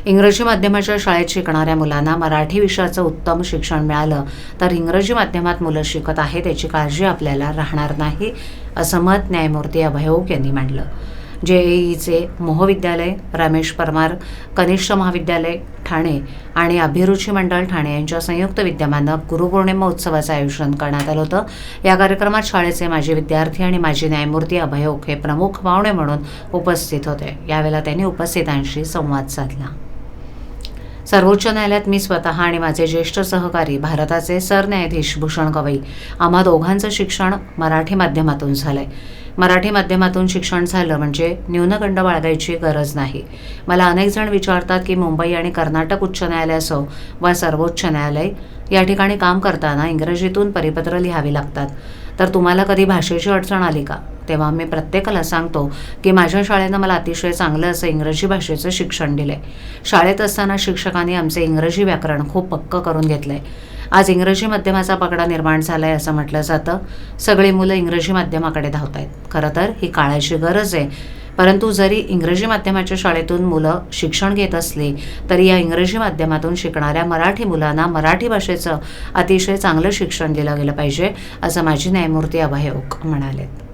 इंग्रजी माध्यमाच्या शाळेत शिकणाऱ्या मुलांना मराठी विषयाचं उत्तम शिक्षण मिळालं तर इंग्रजी माध्यमात मुलं शिकत आहेत याची काळजी आपल्याला राहणार नाही, असं मत न्यायमूर्ती अभय ओक यांनी मांडलं. JEEचे मोहविद्यालय, रमेश परमार कनिष्ठ महाविद्यालय ठाणे आणि अभिरुची मंडळ ठाणे यांच्या संयुक्त विद्यमानं गुरुपौर्णिमा उत्सवाचं आयोजन करण्यात आलं होतं. या कार्यक्रमात शाळेचे माजी विद्यार्थी आणि माजी न्यायमूर्ती अभय ओक हे प्रमुख पाहुणे म्हणून उपस्थित होते. यावेळेला त्यांनी उपस्थितांशी संवाद साधला. सर्वोच्च न्यायालयात मी स्वतः आणि माझे ज्येष्ठ सहकारी भारताचे सरन्यायाधीश भूषण गवई आम्हा दोघांचं शिक्षण मराठी माध्यमातून झालंय. मराठी माध्यमातून शिक्षण झालं म्हणजे न्यूनगंड बाळगायची गरज नाही. मला अनेक जण विचारतात की मुंबई आणि कर्नाटक उच्च न्यायालय असो वा सर्वोच्च न्यायालय या ठिकाणी काम करताना इंग्रजीतून परिपत्र लिहावी लागतात, तर तुम्हाला कधी भाषेची अडचण आली का? तेव्हा मी प्रत्येकाला सांगतो की माझ्या शाळेनं मला अतिशय चांगलं असं इंग्रजी भाषेचं शिक्षण दिलंय. शाळेत असताना शिक्षकांनी आमचे इंग्रजी व्याकरण खूप पक्कं करून घेतलंय. आज इंग्रजी माध्यमाचा पगडा निर्माण झालाय असं म्हटलं जातं. सगळी मुलं इंग्रजी माध्यमाकडे धावत आहेत. खरं तर ही काळाची गरज आहे. परंतु जरी इंग्रजी माध्यमाच्या शाळेतून मुलं शिक्षण घेत असली तरी या इंग्रजी माध्यमातून शिकणाऱ्या मराठी मुलांना मराठी भाषेचं अतिशय चांगलं शिक्षण दिलं गेलं पाहिजे, असं माजी न्यायमूर्ती अभय ओक म्हणाले.